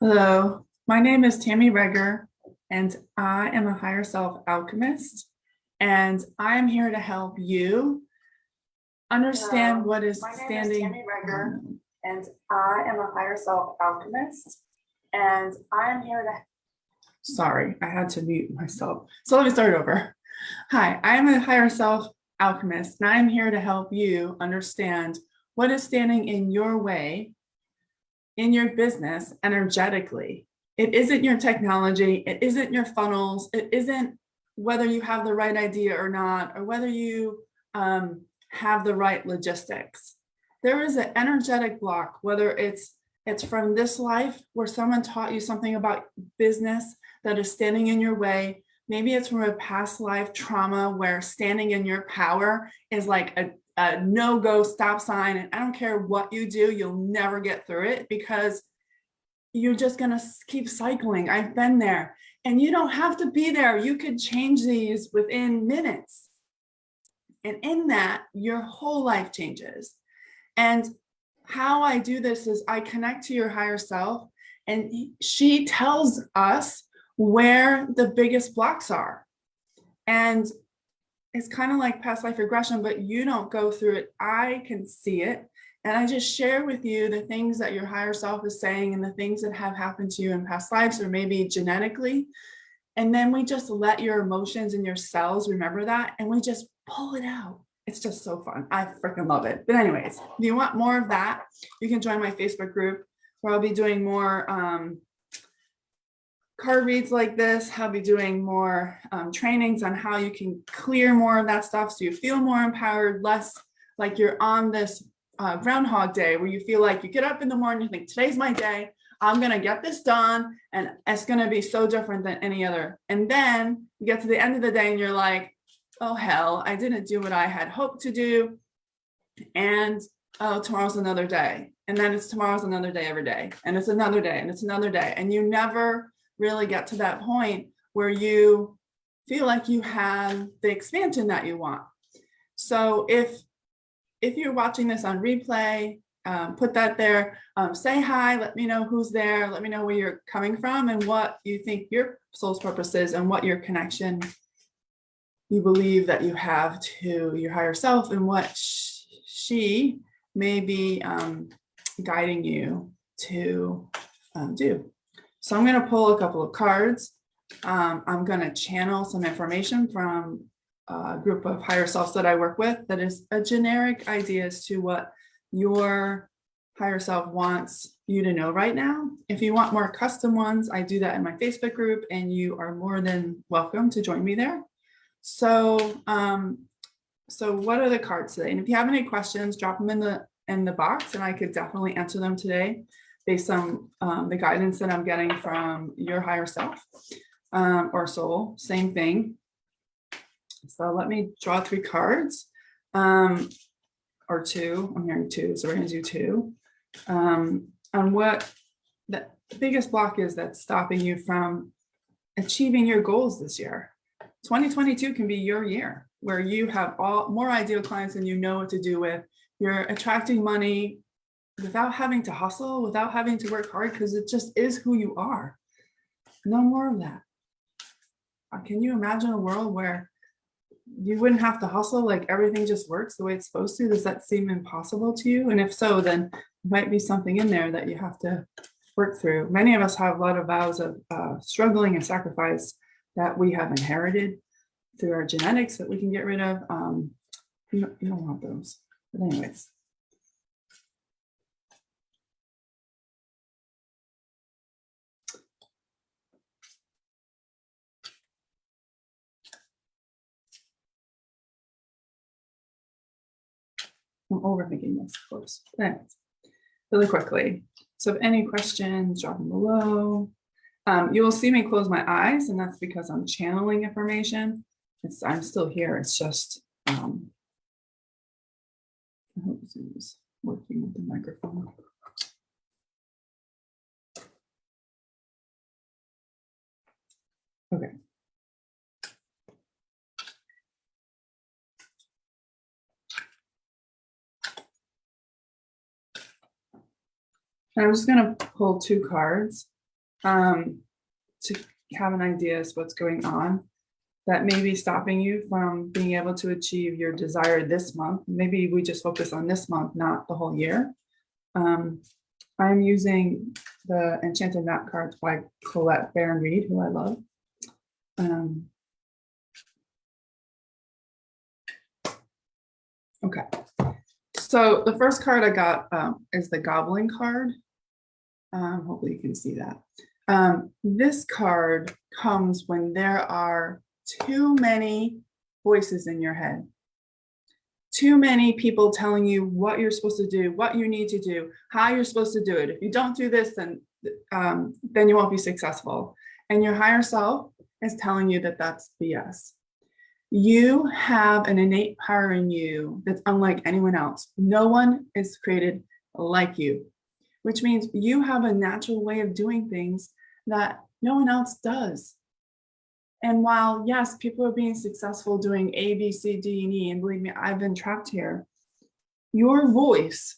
Hello, my name is Tammy Reger, and I am a higher self alchemist, and I am here to help you understand what is My name is standing. Tammy Reger, and I am a higher self alchemist, and I am here to. Sorry, I had to mute myself. So let me start over. Hi, I am a higher self alchemist, and I am here to help you understand what is standing in your way in your business energetically. It isn't your technology, it isn't your funnels, it isn't whether you have the right idea or not, or whether you have the right logistics. There is an energetic block, whether it's from this life where someone taught you something about business that is standing in your way. Maybe it's from a past life trauma where standing in your power is like a no-go stop sign, and I don't care what you do, you'll never get through it because you're just going to keep cycling. I've been there, and you don't have to be there. You could change these within minutes, and in that your whole life changes. And how I do this is I connect to your higher self, and she tells us where the biggest blocks are. And it's kind of like past life regression, but you don't go through it. I can see it. And I just share with you the things that your higher self is saying and the things that have happened to you in past lives or maybe genetically. And then we just let your emotions and your cells remember that, and we just pull it out. It's just so fun. I freaking love it. But anyways, if you want more of that, you can join my Facebook group where I'll be doing more card reads like this. I'll be doing more trainings on how you can clear more of that stuff so you feel more empowered, less like you're on this Groundhog Day where you feel like you get up in the morning, you think today's my day, I'm gonna get this done, and it's gonna be so different than any other. And then you get to the end of the day and you're like, oh hell, I didn't do what I had hoped to do, and oh, tomorrow's another day. And then it's tomorrow's another day every day, and it's another day, and it's another day, and you never really get to that point where you feel like you have the expansion that you want. So if you're watching this on replay, put that there, say hi, let me know who's there, let me know where you're coming from and what you think your soul's purpose is and what your connection you believe that you have to your higher self and what she may be guiding you to do. So I'm going to pull a couple of cards. I'm going to channel some information from a group of higher selves that I work with that is a generic idea as to what your higher self wants you to know right now. If you want more custom ones, I do that in my Facebook group, and you are more than welcome to join me there. So what are the cards today? And if you have any questions, drop them in the box, and I could definitely answer them today based on the guidance that I'm getting from your higher self or soul, same thing. So let me draw 3 cards or 2. I'm hearing 2, so we're going to do 2 on what the biggest block is that's stopping you from achieving your goals this year. 2022 can be your year where you have more ideal clients than you know what to do with. You're attracting money without having to hustle, without having to work hard, because it just is who you are. No more of that. Can you imagine a world where you wouldn't have to hustle, like everything just works the way it's supposed to? Does that seem impossible to you? And if so, then there might be something in there that you have to work through. Many of us have a lot of vows of struggling and sacrifice that we have inherited through our genetics that we can get rid of. You don't want those. But anyways. I'm overthinking this, of course. Anyways, really quickly. So if any questions, drop them below. You will see me close my eyes, and that's because I'm channeling information. I'm still here. It's just I hope Zoom is working with the microphone. Okay. And I'm just going to pull 2 cards to have an idea of what's going on that may be stopping you from being able to achieve your desire this month. Maybe we just focus on this month, not the whole year. I'm using the Enchanted Map cards by Colette Baron-Ried, who I love. Okay, so the first card I got is the Goblin card. Hopefully you can see that. This card comes when there are too many voices in your head. Too many people telling you what you're supposed to do, what you need to do, how you're supposed to do it. If you don't do this, then you won't be successful. And your higher self is telling you that that's BS. You have an innate power in you that's unlike anyone else. No one is created like you, which means you have a natural way of doing things that no one else does. And while, yes, people are being successful doing A, B, C, D, and E, and believe me, I've been trapped here. Your voice,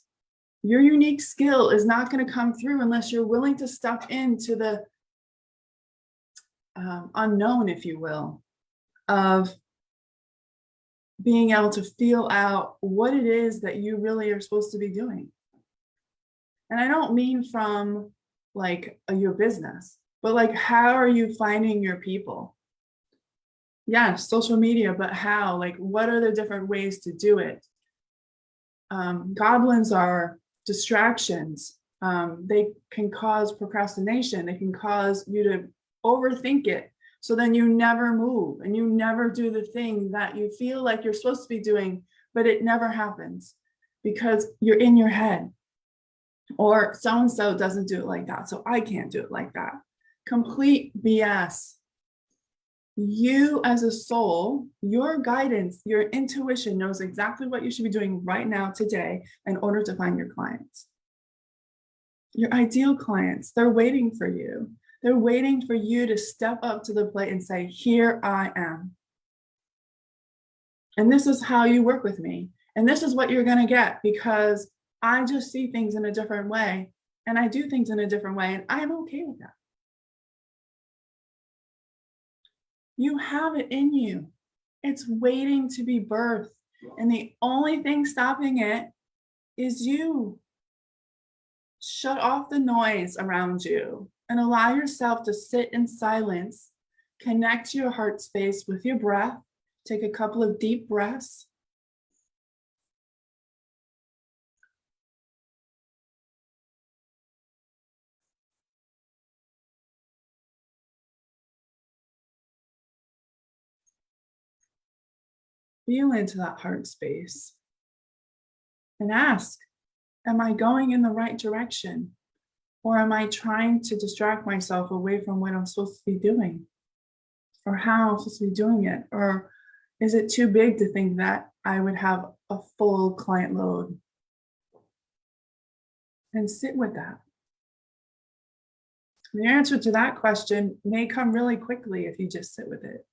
your unique skill is not going to come through unless you're willing to step into the unknown, if you will, of being able to feel out what it is that you really are supposed to be doing. And I don't mean from like your business, but like, how are you finding your people? Yes, social media, but how? Like, what are the different ways to do it? Goblins are distractions. They can cause procrastination. They can cause you to overthink it. So then you never move and you never do the thing that you feel like you're supposed to be doing, but it never happens because you're in your head. Or so-and-so doesn't do it like that, so I can't do it like that. Complete BS. You as a soul, your guidance, your intuition knows exactly what you should be doing right now today in order to find your clients. Your ideal clients, they're waiting for you. They're waiting for you to step up to the plate and say, here I am. And this is how you work with me. And this is what you're going to get because I just see things in a different way and I do things in a different way and I'm okay with that. You have it in you. It's waiting to be birthed. And the only thing stopping it is you. Shut off the noise around you and allow yourself to sit in silence. Connect your heart space with your breath. Take a couple of deep breaths. Feel into that heart space and ask, am I going in the right direction? Or am I trying to distract myself away from what I'm supposed to be doing? Or how I'm supposed to be doing it? Or is it too big to think that I would have a full client load? And sit with that. The answer to that question may come really quickly if you just sit with it.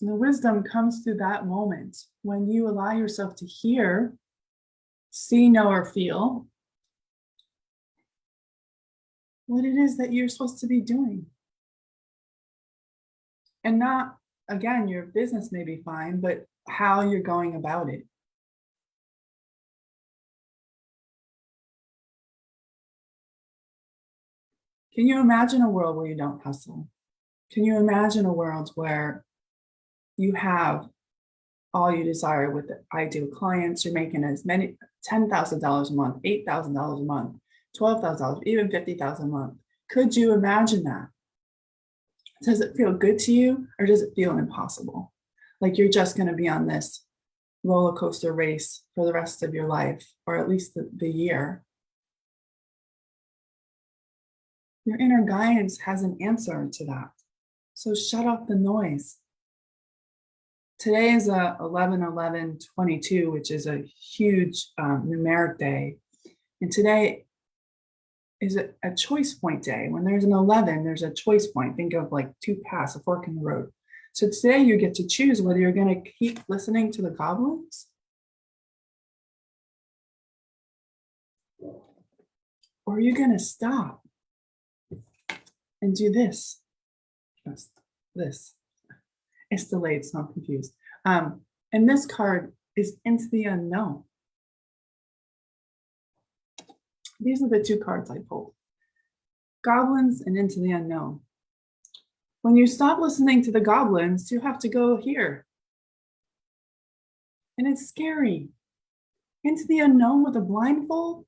And the wisdom comes through that moment when you allow yourself to hear, see, know, or feel what it is that you're supposed to be doing. And not, again, your business may be fine, but how you're going about it. Can you imagine a world where you don't hustle? Can you imagine a world where you have all you desire with the ideal clients? You're making as many $10,000 a month, $8,000 a month, $12,000, even $50,000 a month. Could you imagine that? Does it feel good to you or does it feel impossible? Like you're just going to be on this roller coaster race for the rest of your life, or at least the year. Your inner guidance has an answer to that. So shut off the noise. Today is a 11/11/22, which is a huge numeric day. And today is a choice point day. When there's an 11, there's a choice point. Think of like two paths, a fork in the road. So today you get to choose whether you're going to keep listening to the goblins Or are you going to stop and do this? Just this. It's delayed, so I'm confused. And this card is into the unknown. These are the two cards I pulled. Goblins and into the unknown. When you stop listening to the goblins, you have to go here. And it's scary. Into the unknown with a blindfold.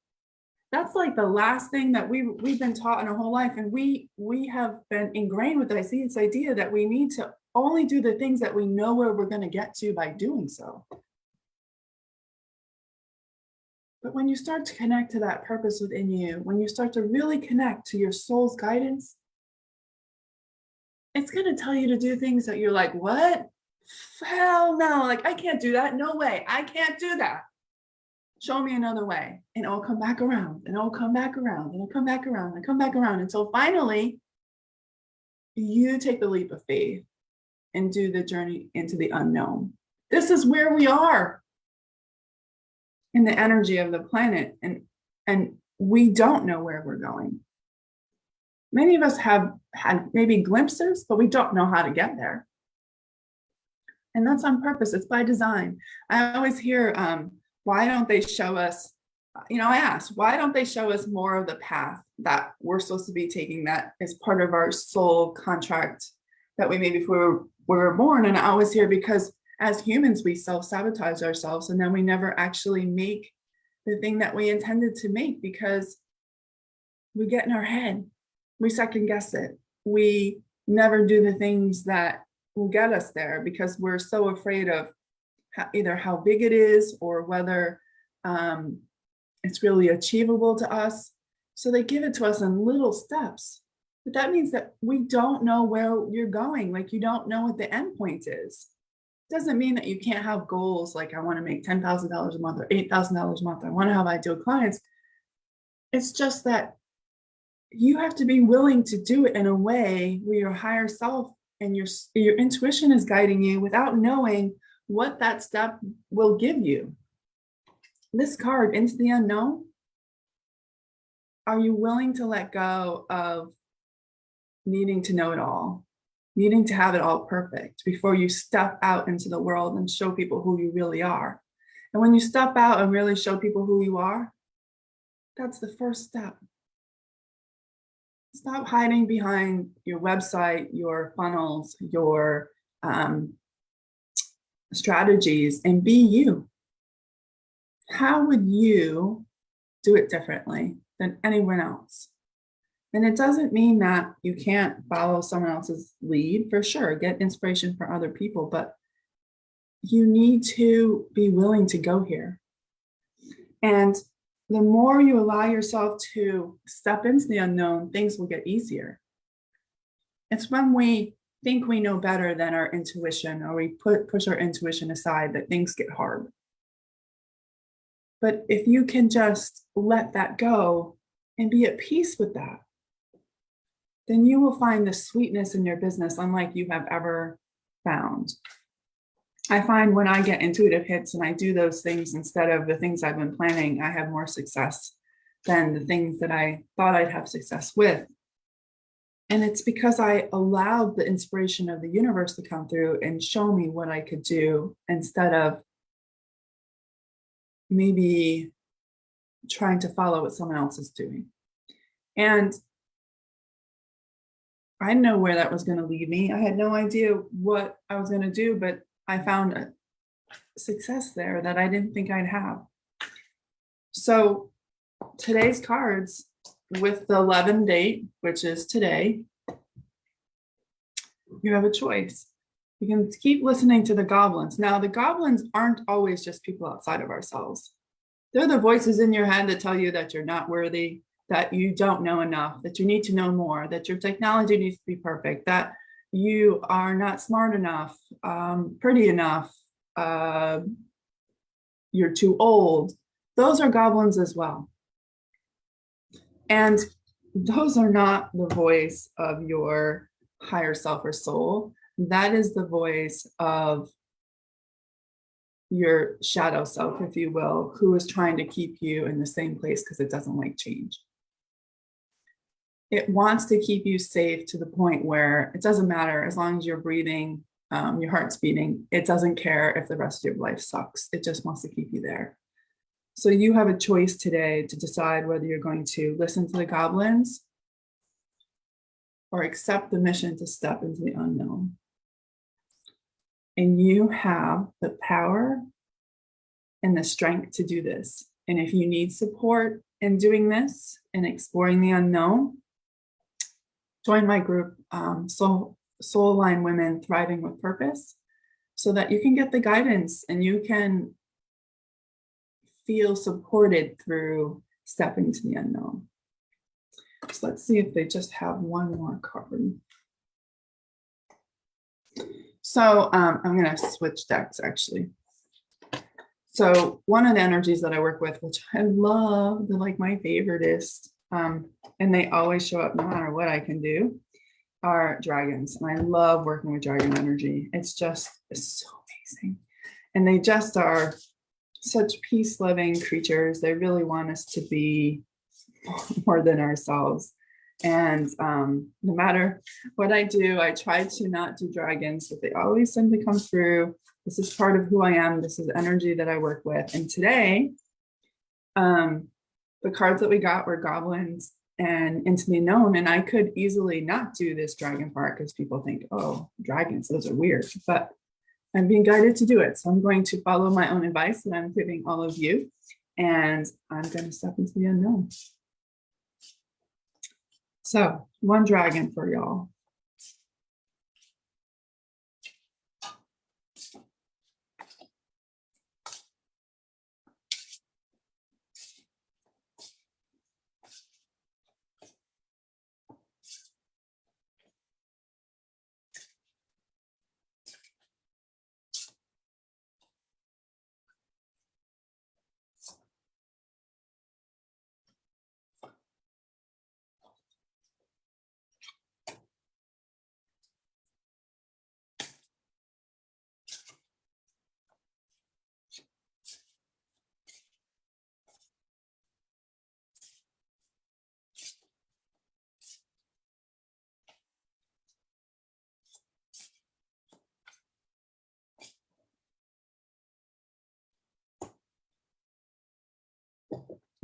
That's like the last thing that we've been taught in our whole life. And we have been ingrained with this idea that we need to only do the things that we know where we're going to get to by doing so. But when you start to connect to that purpose within you, when you start to really connect to your soul's guidance, it's going to tell you to do things that you're like, what? Hell no, like I can't do that. No way. I can't do that. Show me another way. And it'll come back around, and it'll come back around, and it'll come back around, and come back around until finally you take the leap of faith and do the journey into the unknown. This is where we are in the energy of the planet, and we don't know where we're going. Many of us have had maybe glimpses, but we don't know how to get there. And that's on purpose. It's by design. I always hear, why don't they show us, I ask, why don't they show us more of the path that we're supposed to be taking, that is part of our soul contract that we made before we were born? And I always hear, because as humans, we self-sabotage ourselves, and then we never actually make the thing that we intended to make, because we get in our head, we second guess it, we never do the things that will get us there, because we're so afraid of either how big it is or whether it's really achievable to us. So they give it to us in little steps, but that means that we don't know where you're going. Like, you don't know what the end point is. Doesn't mean that you can't have goals like, I want to make $10,000 a month or $8,000 a month. I want to have ideal clients. It's just that you have to be willing to do it in a way where your higher self and your intuition is guiding you without knowing what that step will give you. This card, into the unknown, are you willing to let go of needing to know it all, needing to have it all perfect before you step out into the world and show people who you really are? And when you step out and really show people who you are, that's the first step. Stop hiding behind your website, your funnels, your strategies, and be you. How would you do it differently than anyone else? And it doesn't mean that you can't follow someone else's lead, for sure, get inspiration from other people, but you need to be willing to go here. And the more you allow yourself to step into the unknown, things will get easier. It's when we think we know better than our intuition, or we push our intuition aside, that things get hard. But if you can just let that go and be at peace with that, then you will find the sweetness in your business unlike you have ever found. I find when I get intuitive hits and I do those things instead of the things I've been planning, I have more success than the things that I thought I'd have success with. And it's because I allowed the inspiration of the universe to come through and show me what I could do, instead of maybe trying to follow what someone else is doing. And I didn't know where that was going to lead me. I had no idea what I was going to do, but I found a success there that I didn't think I'd have. So today's cards, with the 11 date, which is today, you have a choice. You can keep listening to the goblins. Now, the goblins aren't always just people outside of ourselves. They're the voices in your head that tell you that you're not worthy, that you don't know enough, that you need to know more, that your technology needs to be perfect, that you are not smart enough, pretty enough, you're too old. Those are goblins as well. And those are not the voice of your higher self or soul. That is the voice of your shadow self, if you will, who is trying to keep you in the same place because it doesn't like change. it wants to keep you safe to the point where it doesn't matter as long as you're breathing, your heart's beating. It doesn't care if the rest of your life sucks. It just wants to keep you there. So you have a choice today to decide whether you're going to listen to the goblins or accept the mission to step into the unknown. And you have the power and the strength to do this. And if you need support in doing this and exploring the unknown, join my group, Soul Aligned Women Thriving with Purpose, so that you can get the guidance and you can feel supported through stepping to the unknown. So let's see if they just have one more card. So I'm going to switch decks actually. So one of the energies that I work with, which I love, they're like my favoriteest, and they always show up no matter what I can do, are dragons. And I love working with dragon energy. It's so amazing. And they just are such peace-loving creatures. They really want us to be more than ourselves. And no matter what I do, I try to not do dragons, but they always seem to come through. This is part of who I am. This is energy that I work with. And today, the cards that we got were goblins and into the unknown. And I could easily not do this dragon part because people think, oh, dragons, those are weird. But I'm being guided to do it. So I'm going to follow my own advice that I'm giving all of you. And I'm going to step into the unknown. So one dragon for y'all.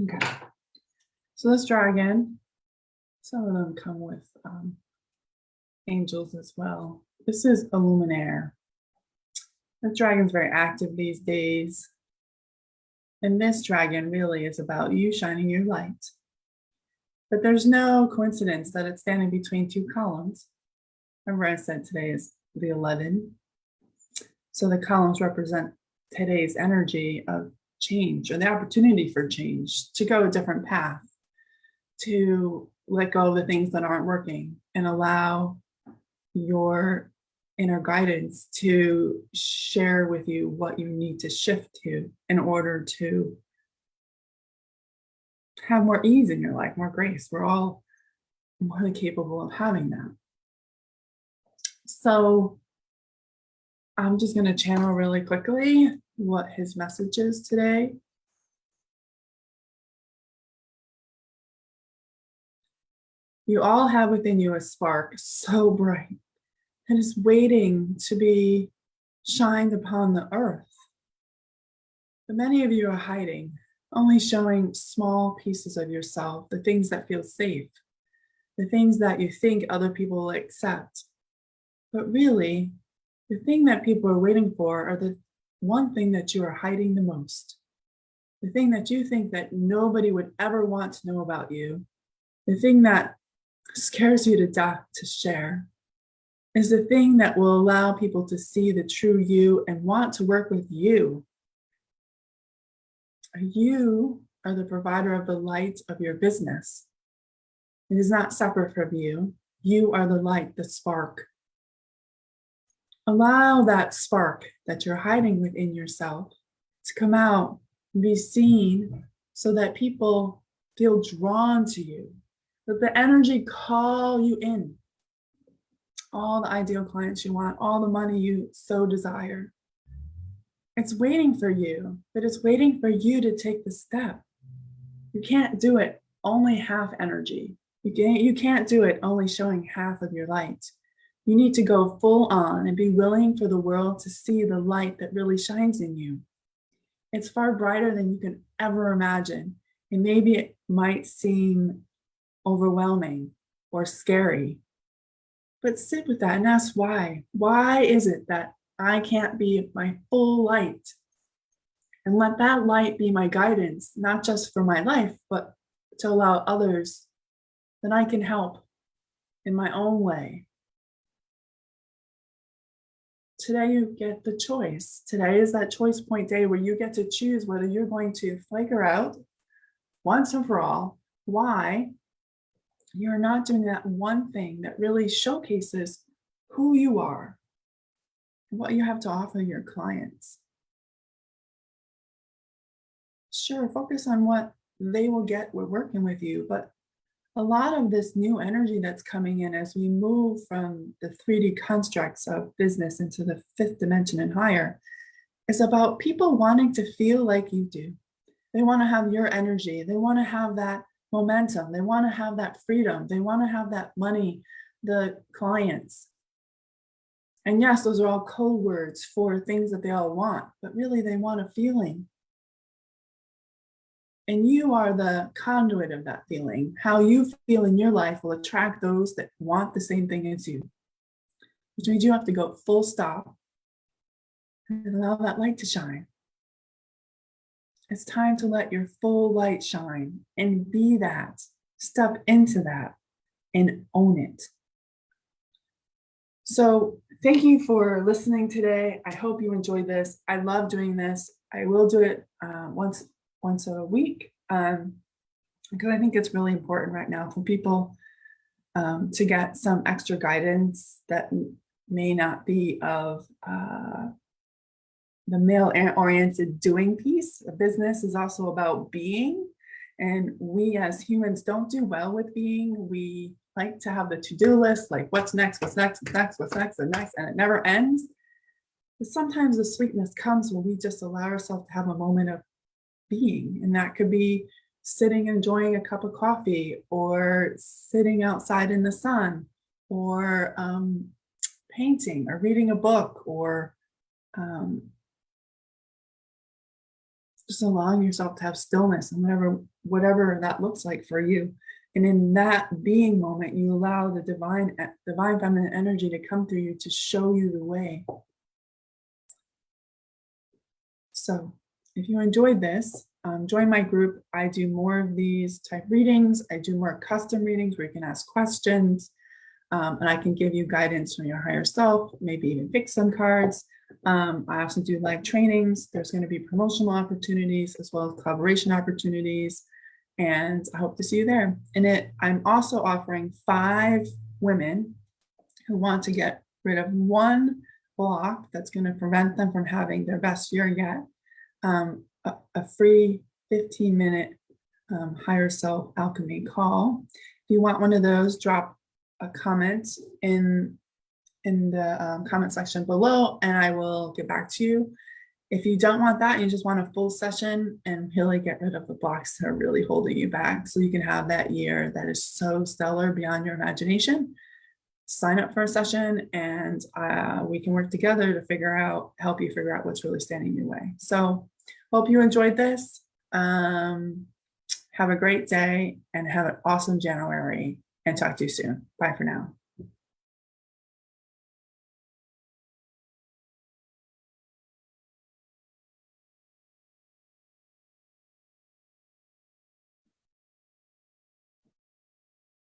Okay, so this dragon, some of them come with angels as well. This is a luminaire. The dragon's very active these days. And this dragon really is about you shining your light. But there's no coincidence that it's standing between two columns. Remember I said today is the 11. So the columns represent today's energy of change, or the opportunity for change, to go a different path, to let go of the things that aren't working and allow your inner guidance to share with you what you need to shift to in order to have more ease in your life, more grace. We're all more than capable of having that. So I'm just going to channel really quickly what his message is today. You all have within you a spark so bright and is waiting to be shined upon the earth. But many of you are hiding, only showing small pieces of yourself, the things that feel safe, the things that you think other people will accept. But really, the thing that people are waiting for are the one thing that you are hiding the most, the thing that you think that nobody would ever want to know about you, the thing that scares you to death to share, is the thing that will allow people to see the true you and want to work with you. You are the provider of the light of your business. It is not separate from you. You are the light, the spark. Allow that spark that you're hiding within yourself to come out and be seen so that people feel drawn to you, that the energy call you in. All the ideal clients you want, all the money you so desire. It's waiting for you, but it's waiting for you to take the step. You can't do it only half energy. You can't do it only showing half of your light. You need to go full on and be willing for the world to see the light that really shines in you. It's far brighter than you can ever imagine. And maybe it might seem overwhelming or scary, but sit with that and ask why. Why is it that I can't be my full light? And let that light be my guidance, not just for my life, but to allow others that I can help in my own way. Today you get the choice. Today is that choice point day where you get to choose whether you're going to figure out once and for all why you're not doing that one thing that really showcases who you are and what you have to offer your clients. Sure, focus on what they will get with working with you, but a lot of this new energy that's coming in as we move from the 3D constructs of business into the 5th dimension and higher is about people wanting to feel like you do. They want to have your energy. They want to have that momentum. They want to have that freedom. They want to have that money, the clients. And yes, those are all code words for things that they all want, but really they want a feeling. And you are the conduit of that feeling. How you feel in your life will attract those that want the same thing as you, which means you have to go full stop and allow that light to shine. It's time to let your full light shine and be that. Step into that and own it. So thank you for listening today. I hope you enjoyed this. I love doing this. I will do it once a week because I think it's really important right now for people to get some extra guidance that may not be of the male-oriented doing piece. A business is also about being, and we as humans don't do well with being. We like to have the to-do list, like what's next, what's next, what's next, what's next, and next, and it never ends. But sometimes the sweetness comes when we just allow ourselves to have a moment of being, and that could be sitting enjoying a cup of coffee, or sitting outside in the sun, or painting, or reading a book, or just allowing yourself to have stillness, and whatever that looks like for you. And in that being moment, you allow the divine feminine energy to come through you to show you the way. So if you enjoyed this, join my group. I do more of these type readings. I do more custom readings where you can ask questions, and I can give you guidance from your higher self, maybe even pick some cards. I also do live trainings. There's going to be promotional opportunities as well as collaboration opportunities, and I hope to see you there. And I'm also offering 5 women who want to get rid of one block that's going to prevent them from having their best year yet, a free 15-minute higher self alchemy call. If you want one of those, drop a comment in the comment section below, and I will get back to you. If you don't want that, you just want a full session and really get rid of the blocks that are really holding you back so you can have that year that is so stellar beyond your imagination, sign up for a session, and we can work together to help you figure out what's really standing in your way. So hope you enjoyed this. Have a great day and have an awesome January, and talk to you soon. Bye for now.